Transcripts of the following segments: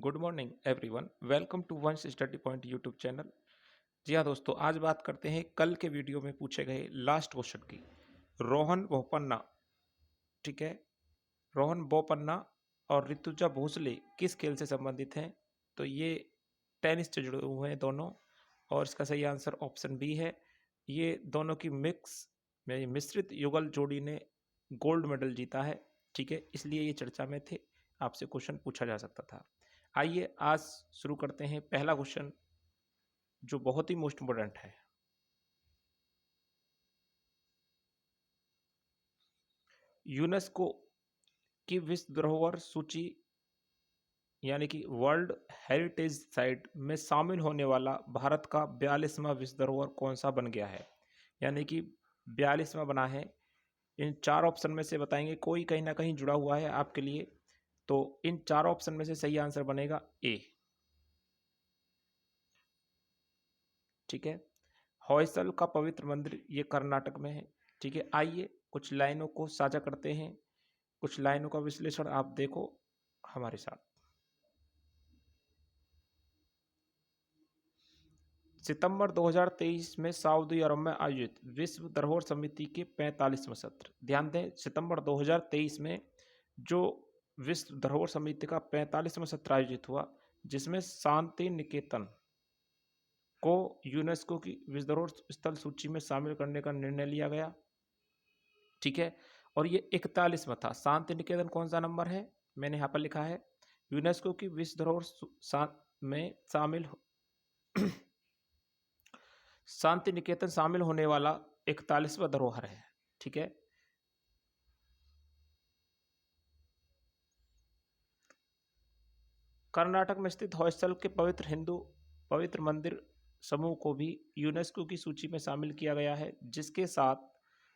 Good morning everyone, welcome to Vansh study point YouTube channel. जी हाँ दोस्तों, आज बात करते हैं कल के वीडियो में पूछे गए लास्ट क्वेश्चन की। रोहन बोपन्ना, ठीक है, रोहन बोपन्ना और ऋतुजा भोसले किस खेल से संबंधित हैं? तो ये टेनिस से जुड़े हुए हैं दोनों, और इसका सही आंसर ऑप्शन बी है। ये दोनों की मिश्रित युगल जोड़ी ने गोल्ड मेडल जीता है, ठीक है, इसलिए ये चर्चा में थे, आपसे क्वेश्चन पूछा जा सकता था। आइए आज शुरू करते हैं पहला क्वेश्चन, जो बहुत ही मोस्ट इम्पोर्टेंट है। यूनेस्को की विश्व धरोहर सूची यानी कि वर्ल्ड हेरिटेज साइट में शामिल होने वाला भारत का 42वां विश्व धरोहर कौन सा बन गया है? यानी कि 42वां बना है। इन चार ऑप्शन में से बताएंगे, कोई कहीं ना कहीं जुड़ा हुआ है आपके लिए, तो इन चार ऑप्शन में से सही आंसर बनेगा ए, ठीक है। हॉयसल का पवित्र मंदिर ये कर्नाटक में है, ठीक है। आइए कुछ लाइनों को साझा करते हैं, कुछ लाइनों का विश्लेषण आप देखो हमारे साथ। सितंबर 2023 में सऊदी अरब में आयोजित विश्व धरोहर समिति के 45वां सत्र, ध्यान दें, सितंबर 2023 में जो विश्व धरोहर समिति का 45वां सत्र आयोजित हुआ, जिसमें शांति निकेतन को यूनेस्को की विश्व धरोहर स्थल सूची में शामिल करने का निर्णय लिया गया, ठीक है। और ये 41वां था। शांति निकेतन कौन सा नंबर है? मैंने यहाँ पर लिखा है यूनेस्को की विश्व धरोहर में शामिल शांति निकेतन शामिल होने वाला 41वां धरोहर है, ठीक है। कर्नाटक में स्थित हॉयसल के पवित्र मंदिर समूह को भी यूनेस्को की सूची में शामिल किया गया है, जिसके साथ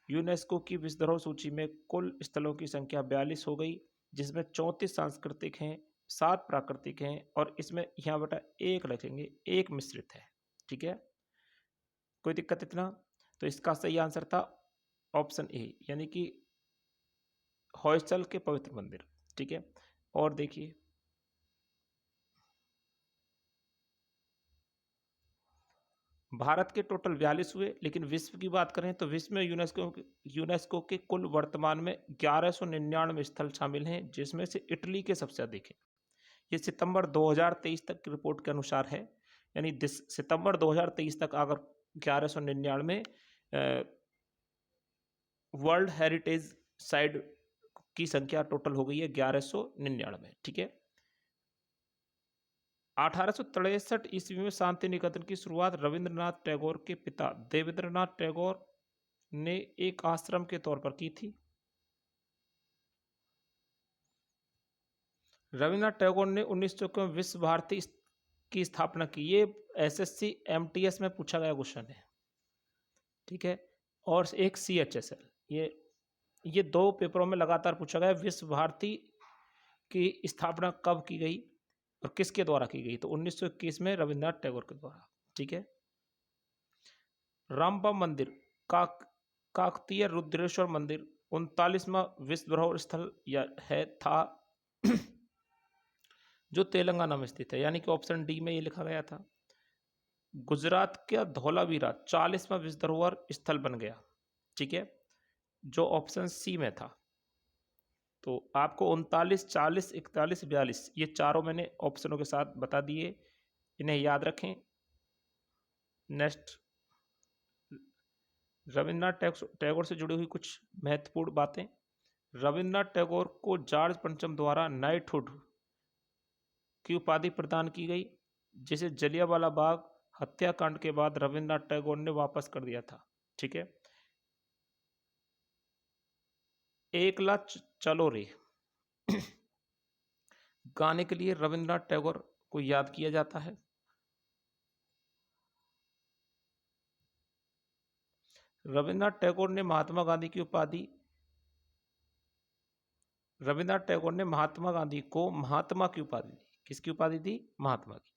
यूनेस्को की विश्व धरोहर सूची में कुल स्थलों की संख्या 42 हो गई, जिसमें 34 सांस्कृतिक हैं, 7 प्राकृतिक हैं, और इसमें यहाँ बेटा एक रखेंगे, एक मिश्रित है, ठीक है। कोई दिक्कत इतना? तो इसका सही आंसर था ऑप्शन ए, यानी कि हॉयसल के पवित्र मंदिर, ठीक है। और देखिए, भारत के टोटल 42 हुए, लेकिन विश्व की बात करें तो विश्व में यूनेस्को के कुल वर्तमान में 1199 स्थल शामिल हैं, जिसमें से इटली के सबसे अधिक हैं। ये सितंबर 2023 तक की रिपोर्ट के अनुसार है, यानी सितंबर 2023 तक अगर 1199 वर्ल्ड हेरिटेज साइट की संख्या टोटल हो गई है 1199, ठीक है। 1863 ईस्वी में शांति निकेतन की शुरुआत रविंद्रनाथ टैगोर के पिता देवेंद्रनाथ टैगोर ने एक आश्रम के तौर पर की थी। रविंद्रनाथ टैगोर ने 1900 में विश्व भारती की स्थापना की। ये एसएससी एमटीएस में पूछा गया क्वेश्चन है, ठीक है। और एक सीएचएसएल, ये दो पेपरों में लगातार पूछा गया। विश्व भारती की स्थापना कब की गई और किसके द्वारा की गई? तो 1921 में रविंद्रनाथ टैगोर के द्वारा, ठीक है। रामबा मंदिर काकतीय रुद्रेश्वर मंदिर 39वां विश्व धरोहर स्थल था जो तेलंगाना में स्थित है, यानी कि ऑप्शन डी में ये लिखा गया था। गुजरात का धौलावीरा 40वां विश्व धरोहर स्थल बन गया, ठीक है, जो ऑप्शन सी में था। तो आपको 39, 40, 41, 42 ये चारों मैंने ऑप्शनों के साथ बता दिए, इन्हें याद रखें। नेक्स्ट, रविन्द्रनाथ टैगोर से जुड़ी हुई कुछ महत्वपूर्ण बातें। रविन्द्रनाथ टैगोर को जॉर्ज पंचम द्वारा नाइटहुड की उपाधि प्रदान की गई, जिसे जलियांवाला बाग हत्याकांड के बाद रविन्द्रनाथ टैगोर ने वापस कर दिया था, ठीक है। एकला चलो रे गाने के लिए रविन्द्रनाथ टैगोर को याद किया जाता है। रविन्द्रनाथ टैगोर ने महात्मा गांधी की उपाधि रविन्द्रनाथ टैगोर ने महात्मा गांधी को महात्मा की उपाधि दी। किसकी उपाधि दी? महात्मा की।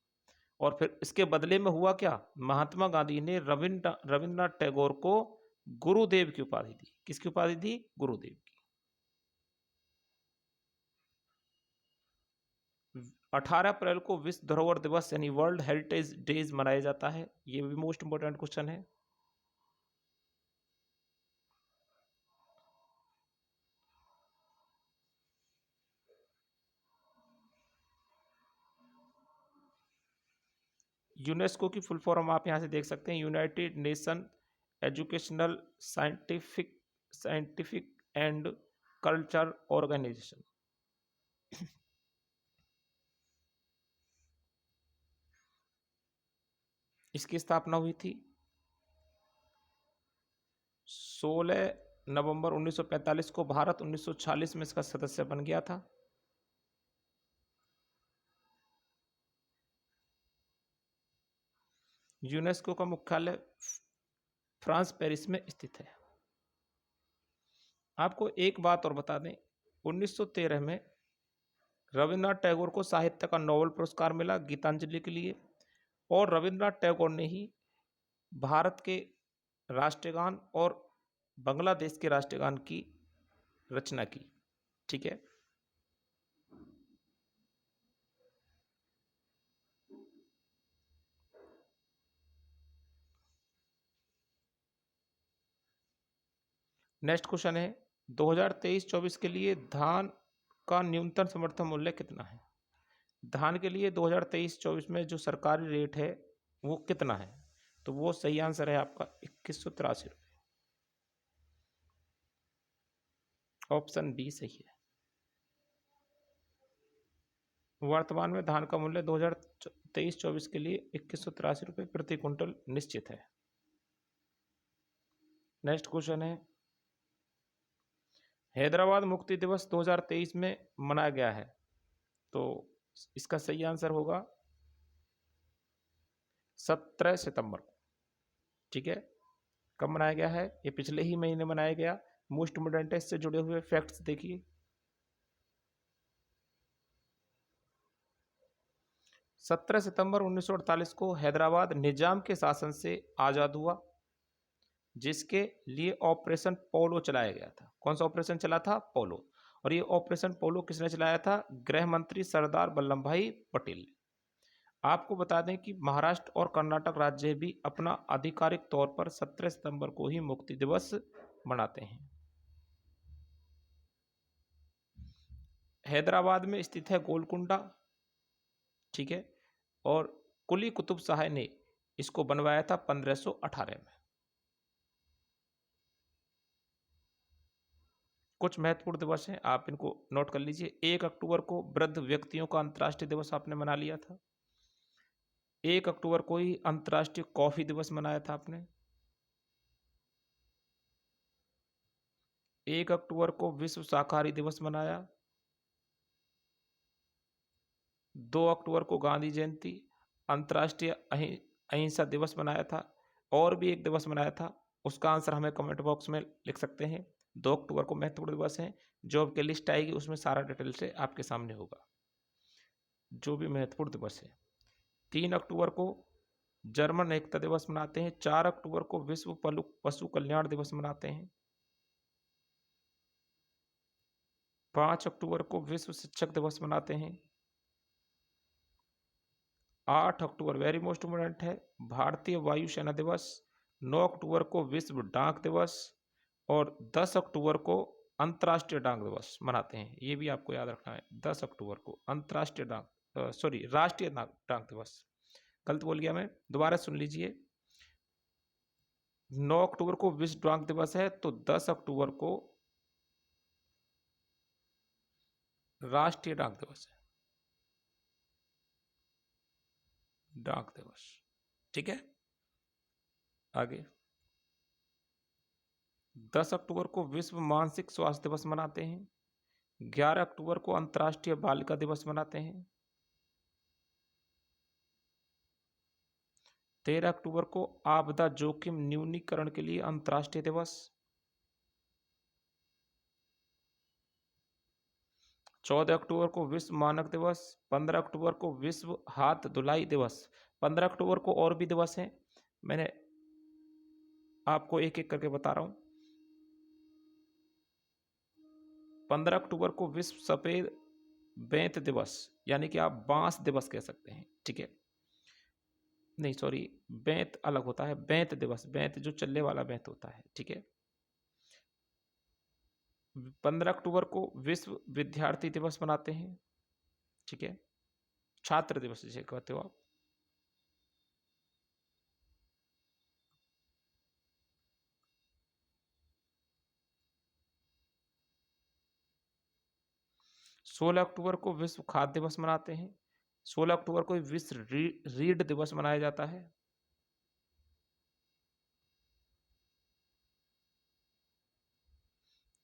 और फिर इसके बदले में हुआ क्या? महात्मा गांधी ने रविन्द्रनाथ टैगोर को गुरुदेव की उपाधि दी। किसकी उपाधि दी? गुरुदेव की। 18 अप्रैल को विश्व धरोहर दिवस यानी वर्ल्ड हेरिटेज डेज मनाया जाता है। ये भी मोस्ट इंपोर्टेंट क्वेश्चन है। यूनेस्को की फुल फॉर्म आप यहां से देख सकते हैं, United Nation educational scientific and culture organisation. इसकी स्थापना हुई थी 16 नवंबर 1945 को। भारत 1946 में इसका सदस्य बन गया था। यूनेस्को का मुख्यालय फ्रांस पेरिस में स्थित है। आपको एक बात और बता दें, 1913 में रविन्द्रनाथ टैगोर को साहित्य का नोबेल पुरस्कार मिला गीतांजलि के लिए, और रविन्द्रनाथ टैगोर ने ही भारत के राष्ट्रगान और बांग्लादेश के राष्ट्रगान की रचना की। ठीक है, नेक्स्ट क्वेश्चन है 2023-24 के लिए धान का न्यूनतम समर्थन मूल्य कितना है? धान के लिए 2023-24 में जो सरकारी रेट है वो कितना है? तो वो सही आंसर है आपका 2183 रुपये। ऑप्शन बी सही है। वर्तमान में धान का मूल्य 2023-24 के लिए 2183 रुपये प्रति क्विंटल निश्चित है। नेक्स्ट क्वेश्चन है हैदराबाद मुक्ति दिवस 2023 में मनाया गया है, तो इसका सही आंसर होगा 17 सितंबर को। ठीक है, कब मनाया गया है? ये पिछले ही महीने मनाया गया। मोस्ट इम्पोर्टेंट है, इससे जुड़े हुए फैक्ट्स देखिए। 17 सितंबर 1948 को हैदराबाद निजाम के शासन से आज़ाद हुआ, जिसके लिए ऑपरेशन पोलो चलाया गया था। कौन सा ऑपरेशन चला था? पोलो। और ये ऑपरेशन पोलो किसने चलाया था? गृह मंत्री सरदार वल्लभ भाई पटेल ने। आपको बता दें कि महाराष्ट्र और कर्नाटक राज्य भी अपना आधिकारिक तौर पर 17 सितंबर को ही मुक्ति दिवस मनाते हैं। हैदराबाद में स्थित है गोलकुंडा। ठीक है, और कुली कुतुब शाह ने इसको बनवाया था 1518 में। कुछ महत्वपूर्ण दिवस हैं, आप इनको नोट कर लीजिए। 1 अक्टूबर को वृद्ध व्यक्तियों का अंतर्राष्ट्रीय दिवस आपने मना लिया था। 1 अक्टूबर को ही अंतर्राष्ट्रीय कॉफी दिवस मनाया था आपने। 1 अक्टूबर को विश्व शाकाहारी दिवस मनाया। 2 अक्टूबर को गांधी जयंती, अंतर्राष्ट्रीय अहिंसा दिवस मनाया था। और भी एक दिवस मनाया था, उसका आंसर हमें कमेंट बॉक्स में लिख सकते हैं। 2 अक्टूबर को महत्वपूर्ण दिवस है, जो आपकी लिस्ट आएगी उसमें सारा डिटेल से आपके सामने होगा जो भी महत्वपूर्ण दिवस है। 3 अक्टूबर को जर्मन एकता दिवस मनाते हैं। 4 अक्टूबर को विश्व पशु कल्याण दिवस मनाते हैं। 5 अक्टूबर को विश्व शिक्षक दिवस मनाते हैं। 8 अक्टूबर वेरी मोस्ट इम्पोर्टेंट है, भारतीय वायुसेना दिवस। 9 अक्टूबर को विश्व डाक दिवस, और 10 अक्टूबर को अंतर्राष्ट्रीय डाक दिवस मनाते हैं। ये भी आपको याद रखना है, 10 अक्टूबर को अंतर्राष्ट्रीय राष्ट्रीय डाक दिवस। गलत बोल गया मैं, दोबारा सुन लीजिए। 9 अक्टूबर को विश्व डाक दिवस है, तो 10 अक्टूबर को राष्ट्रीय डाक दिवस है, डाक दिवस। ठीक है, आगे 10 अक्टूबर को विश्व मानसिक स्वास्थ्य दिवस मनाते हैं। 11 अक्टूबर को अंतर्राष्ट्रीय बालिका दिवस मनाते हैं। 13 अक्टूबर को आपदा जोखिम न्यूनीकरण के लिए अंतर्राष्ट्रीय दिवस। 14 अक्टूबर को विश्व मानक दिवस। 15 अक्टूबर को विश्व हाथ धुलाई दिवस। 15 अक्टूबर को और भी दिवस हैं, मैंने आपको एक एक करके बता रहा हूं। 15 अक्टूबर को विश्व सफेद बेंत दिवस, यानी कि आप बांस दिवस कह सकते हैं, ठीक है। नहीं सॉरी, बेंत अलग होता है, बेंत दिवस, बेंत जो चलने वाला बेंत होता है, ठीक है। 15 अक्टूबर को विश्व विद्यार्थी दिवस मनाते हैं, ठीक है, छात्र दिवस जिसे कहते हो आप। 16 अक्टूबर को विश्व खाद्य दिवस मनाते हैं। 16 अक्टूबर को विश्व रीढ़ दिवस मनाया जाता है।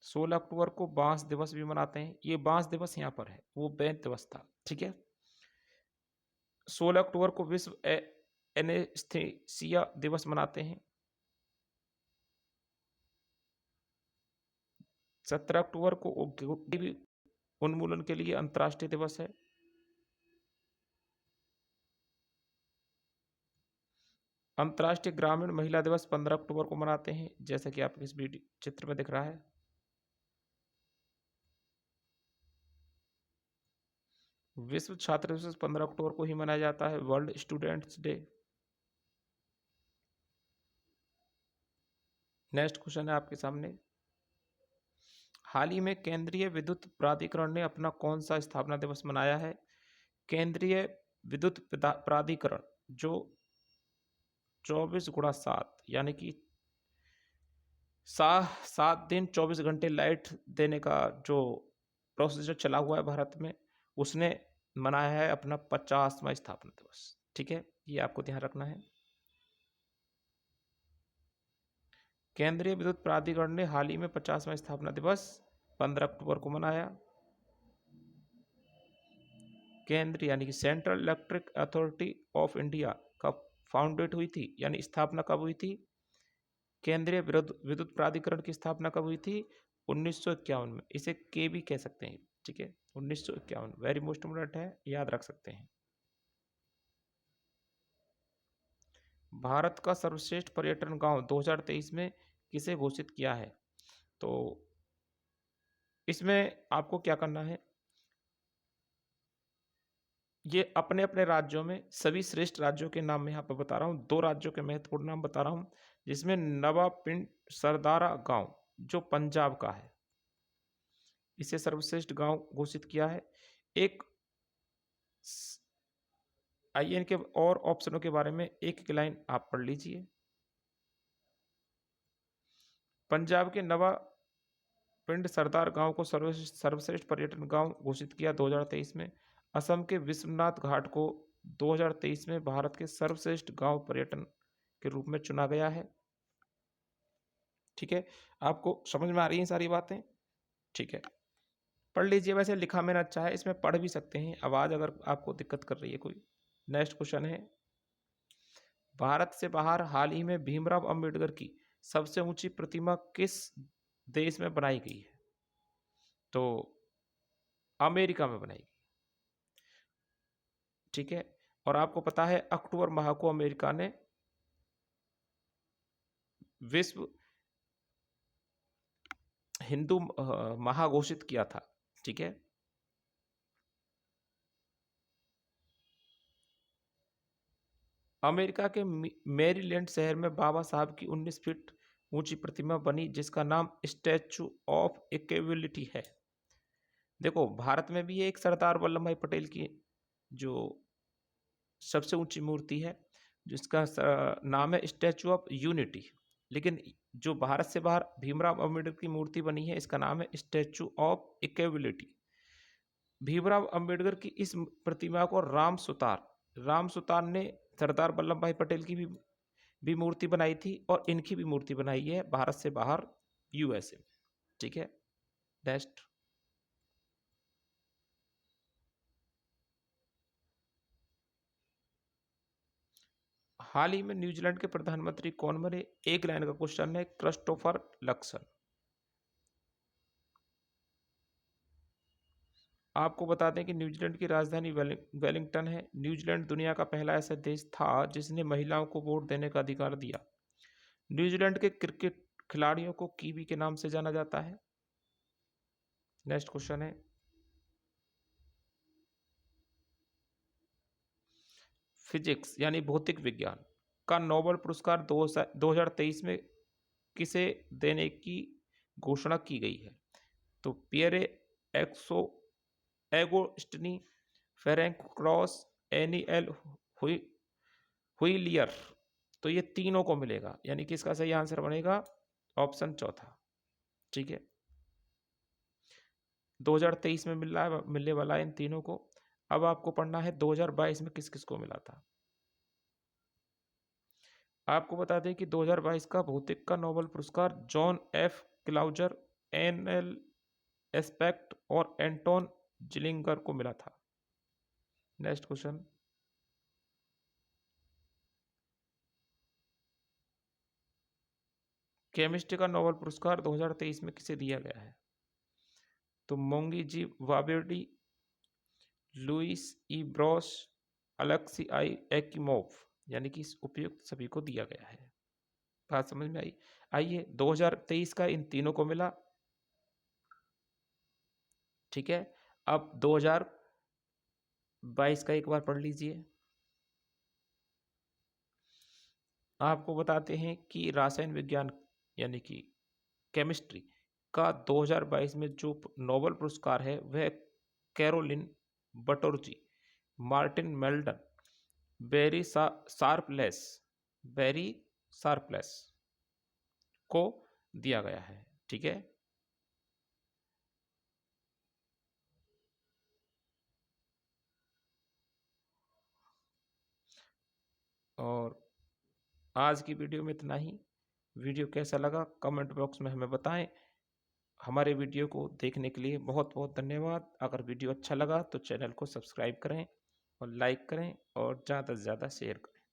16 अक्टूबर को बांस दिवस भी मनाते हैं। ये बांस दिवस यहाँ पर है, वो बेंत दिवस था, ठीक है। 16 अक्टूबर को विश्व एनेस्थीसिया दिवस मनाते हैं। 17 अक्टूबर को उन्मूलन के लिए अंतर्राष्ट्रीय दिवस है। अंतर्राष्ट्रीय ग्रामीण महिला दिवस 15 अक्टूबर को मनाते हैं, जैसा कि आपके इस वीडियो चित्र में दिख रहा है। विश्व छात्र दिवस 15 अक्टूबर को ही मनाया जाता है, world students day. Next question है आपके सामने, हाल ही में केंद्रीय विद्युत प्राधिकरण ने अपना कौन सा स्थापना दिवस मनाया है? केंद्रीय विद्युत प्राधिकरण जो 24x7 यानी कि 7 दिन 24 घंटे लाइट देने का जो प्रोसीजर चला हुआ है भारत में, उसने मनाया है अपना 50वां स्थापना दिवस, ठीक है, ये आपको ध्यान रखना है। केंद्रीय विद्युत प्राधिकरण ने हाल ही में 50वां स्थापना दिवस 15 अक्टूबर को मनाया। केंद्र यानी कि central electric authority of India कब फाउंडेड हुई थी, यानी स्थापना कब हुई थी? केंद्रीय विद्युत प्राधिकरण की स्थापना कब हुई थी? 1951 में। इसे के भी कह सकते हैं, ठीक है, 1951, वेरी मोस्ट इम्पोर्टेंट है, याद रख सकते हैं। भारत का सर्वश्रेष्ठ पर्यटन गांव 2023 में किसे घोषित किया है? तो इसमें आपको क्या करना है, ये अपने अपने राज्यों में सभी श्रेष्ठ राज्यों के नाम में यहाँ पर बता रहा हूँ, 2 राज्यों के महत्वपूर्ण नाम बता रहा हूँ, जिसमें नवापिंड सरदारा गांव जो पंजाब का है, इसे सर्वश्रेष्ठ गांव घोषित किया है। एक आइए इनके और ऑप्शनों के बारे में एक एक लाइन आप पढ़ लीजिए। पंजाब के नवापिंड सरदार गांव को सर्वश्रेष्ठ पर्यटन गांव घोषित किया 2023 में। असम के विश्वनाथ घाट को 2023 में भारत के सर्वश्रेष्ठ गांव पर्यटन के रूप में चुना गया है, ठीक है। आपको समझ में आ रही हैं सारी बातें? ठीक है, पढ़ लीजिए। वैसे लिखा मैंने अच्छा है, इसमें पढ़ भी सकते हैं, आवाज अगर आपको दिक्कत कर रही है कोई। नेक्स्ट क्वेश्चन है, भारत से बाहर हाल ही में भीमराव अंबेडकर की सबसे ऊंची प्रतिमा किस देश में बनाई गई है? तो अमेरिका में बनाई गई, ठीक है। और आपको पता है अक्टूबर माह को अमेरिका ने विश्व हिंदू माह घोषित किया था, ठीक है। अमेरिका के मैरीलैंड शहर में बाबा साहब की 19 फीट ऊंची प्रतिमा बनी, जिसका नाम स्टैचू ऑफ इक्विलिटी है। देखो भारत में भी एक सरदार वल्लभ भाई पटेल की जो सबसे ऊंची मूर्ति है, जिसका नाम है स्टैचू ऑफ यूनिटी, लेकिन जो भारत से बाहर भीमराव अम्बेडकर की मूर्ति बनी है, इसका नाम है statue of equality. Bhimrao Ambedkar की इस प्रतिमा को राम सुतार ने सरदार वल्लभ भाई पटेल की भी मूर्ति बनाई थी, और इनकी भी मूर्ति बनाई है भारत से बाहर यूएसए में, ठीक है। नेक्स्ट, हाल ही में न्यूजीलैंड के प्रधानमंत्री कौन बने? एक लाइन का क्वेश्चन है, क्रिस्टोफर लक्सन। आपको बता दें कि न्यूजीलैंड की राजधानी वेलिंगटन है। न्यूजीलैंड दुनिया का पहला ऐसा देश था जिसने महिलाओं को वोट देने का अधिकार दिया। न्यूजीलैंड के क्रिकेट खिलाड़ियों को कीवी के नाम से जाना जाता है। नेक्स्ट क्वेश्चन है, फिजिक्स यानी भौतिक विज्ञान का नोबेल पुरस्कार 2023 में किसे देने की घोषणा की गई है? तो पियरे एक्सो Agostini, Ferenc Krausz, Anne L Huillier. तो ये तीनों को मिलेगा, यानी कि इसका सही आंसर बनेगा ऑप्शन चौथा। ठीक है, 2023 में मिलने वाला है इन तीनों को। अब आपको पढ़ना है 2022 में किस किस को मिला था। आपको बता दें कि 2022 का भौतिक का नोबेल पुरस्कार जॉन एफ क्लाउजर, एन एल एस्पेक्ट और एंटोन जिलिंगर को मिला था। नेक्स्ट क्वेश्चन, केमिस्ट्री का नोबेल पुरस्कार 2023 में किसे दिया गया है? तो Moungi G Bawendi, Louis E Brus, Alexei I Ekimov, यानी कि इस उपयुक्त सभी को दिया गया है। बात समझ में आई? आइए, 2023 का इन तीनों को मिला। ठीक है, अब 2022 का एक बार पढ़ लीजिए। आपको बताते हैं कि रासायन विज्ञान यानी कि केमिस्ट्री का 2022 में जो नोबेल पुरस्कार है वह Carolyn Bertozzi, Martin Meldal, Barry Sharpless को दिया गया है। ठीक है, और आज की वीडियो में इतना ही। वीडियो कैसा लगा कमेंट बॉक्स में हमें बताएं। हमारे वीडियो को देखने के लिए बहुत बहुत धन्यवाद। अगर वीडियो अच्छा लगा तो चैनल को सब्सक्राइब करें और लाइक करें और ज़्यादा से ज़्यादा शेयर करें।